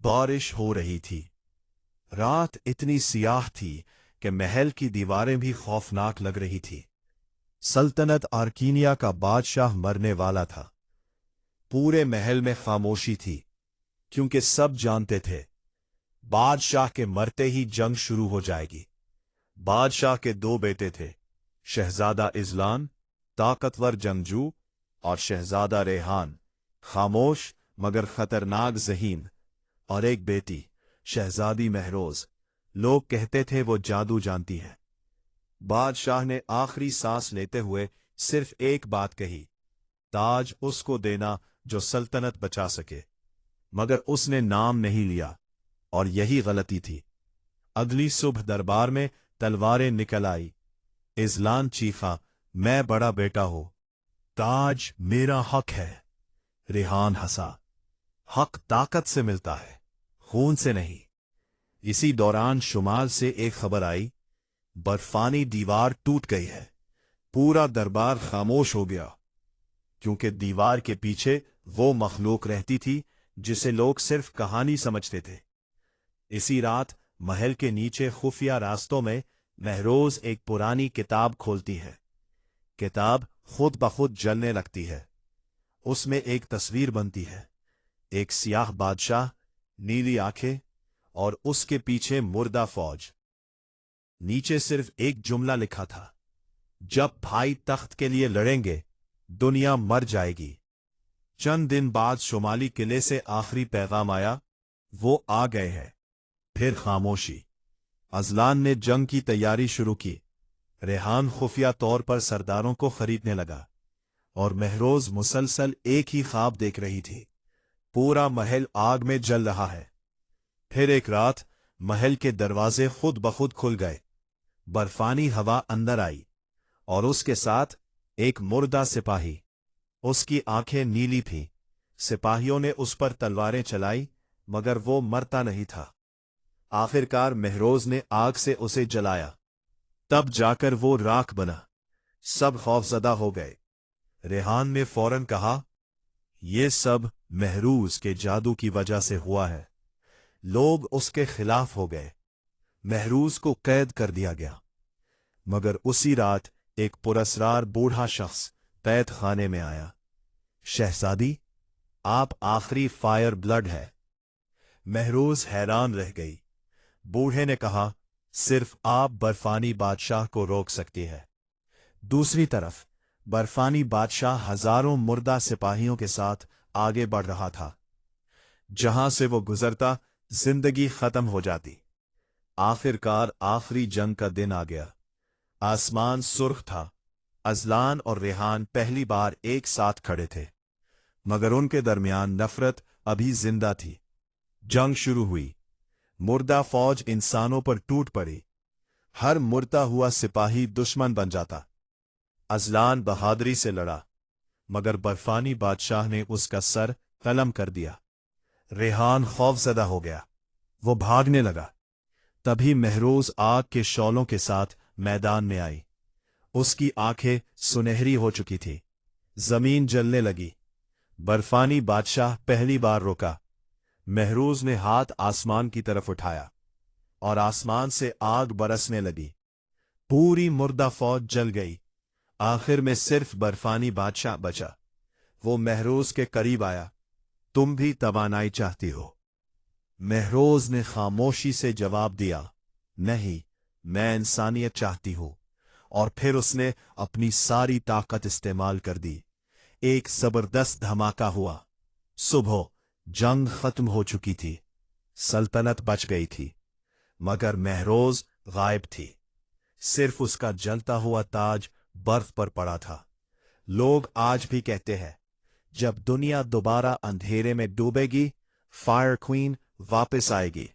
बारिश हो रही थी। रात इतनी सियाह थी कि महल की दीवारें भी खौफनाक लग रही थी। सल्तनत आर्कीनिया का बादशाह मरने वाला था। पूरे महल में खामोशी थी, क्योंकि सब जानते थे बादशाह के मरते ही जंग शुरू हो जाएगी। बादशाह के दो बेटे थे, शहजादा इज़लान, ताकतवर जंगजू, और शहजादा रेहान, खामोश मगर खतरनाक ज़हीन, और एक बेटी, शहजादी महरोज। लोग कहते थे वो जादू जानती है। बादशाह ने आखिरी सांस लेते हुए सिर्फ एक बात कही, ताज उसको देना जो सल्तनत बचा सके। मगर उसने नाम नहीं लिया, और यही गलती थी। अगली सुबह दरबार में तलवारें निकल आई। इज़लान चीखा, मैं बड़ा बेटा हूं, ताज मेरा हक है। रेहान हंसा, हक ताकत से मिलता है, खून से नहीं। इसी दौरान शुमाल से एक खबर आई, बर्फानी दीवार टूट गई है। पूरा दरबार खामोश हो गया, क्योंकि दीवार के पीछे वो मखलूक रहती थी जिसे लोग सिर्फ कहानी समझते थे। इसी रात महल के नीचे खुफिया रास्तों में महरोज एक पुरानी किताब खोलती है। किताब खुद ब खुद जलने लगती है। उसमें एक तस्वीर बनती है, एक सियाह बादशाह, नीली आंखें, और उसके पीछे मुर्दा फौज। नीचे सिर्फ एक जुमला लिखा था, जब भाई तख्त के लिए लड़ेंगे दुनिया मर जाएगी। चंद दिन बाद शुमाली किले से आखिरी पैगाम आया, वो आ गए हैं। फिर खामोशी। अज़लान ने जंग की तैयारी शुरू की। रेहान खुफिया तौर पर सरदारों को खरीदने लगा, और महरोज मुसलसल एक ही ख्वाब देख रही थी, पूरा महल आग में जल रहा है। फिर एक रात महल के दरवाजे खुद ब खुद खुल गए। बर्फानी हवा अंदर आई, और उसके साथ एक मुर्दा सिपाही। उसकी आंखें नीली थीं। सिपाहियों ने उस पर तलवारें चलाई, मगर वो मरता नहीं था। आखिरकार महरोज ने आग से उसे जलाया, तब जाकर वो राख बना। सब खौफजदा हो गए। रेहान ने फौरन कहा, ये सब महरूज के जादू की वजह से हुआ है। लोग उसके खिलाफ हो गए। महरूज को कैद कर दिया गया। मगर उसी रात एक पुरस्रार बूढ़ा शख्स कैद खाने में आया। शहजादी, आप आखिरी फायर ब्लड है। महरूज हैरान रह गई। बूढ़े ने कहा, सिर्फ आप बर्फानी बादशाह को रोक सकती है। दूसरी तरफ बर्फानी बादशाह हजारों मुर्दा सिपाहियों के साथ आगे बढ़ रहा था। जहां से वो गुजरता जिंदगी खत्म हो जाती। आखिरकार आखिरी जंग का दिन आ गया। आसमान सुर्ख था। अज़लान और रेहान पहली बार एक साथ खड़े थे, मगर उनके दरमियान नफरत अभी जिंदा थी। जंग शुरू हुई। मुर्दा फौज इंसानों पर टूट पड़ी। हर मुर्दा हुआ सिपाही दुश्मन बन जाता। अज़लान बहादुरी से लड़ा, मगर बर्फानी बादशाह ने उसका सर कलम कर दिया। रेहान खौफजदा हो गया। वो भागने लगा। तभी महरोज आग के शौलों के साथ मैदान में आई। उसकी आंखें सुनहरी हो चुकी थी। जमीन जलने लगी। बर्फानी बादशाह पहली बार रुका। महरोज ने हाथ आसमान की तरफ उठाया, और आसमान से आग बरसने लगी। पूरी मुर्दा फौज जल गई। आखिर में सिर्फ बर्फानी बादशाह बचा। वो महरोज के करीब आया, तुम भी तवानाई चाहती हो? महरोज ने खामोशी से जवाब दिया, नहीं, मैं इंसानियत चाहती हूं। और फिर उसने अपनी सारी ताकत इस्तेमाल कर दी। एक जबरदस्त धमाका हुआ। सुबह जंग खत्म हो चुकी थी। सल्तनत बच गई थी, मगर महरोज गायब थी। सिर्फ उसका जलता हुआ ताज बर्फ पर पड़ा था। लोग आज भी कहते हैं, जब दुनिया दोबारा अंधेरे में डूबेगी, फायर क्वीन वापस आएगी।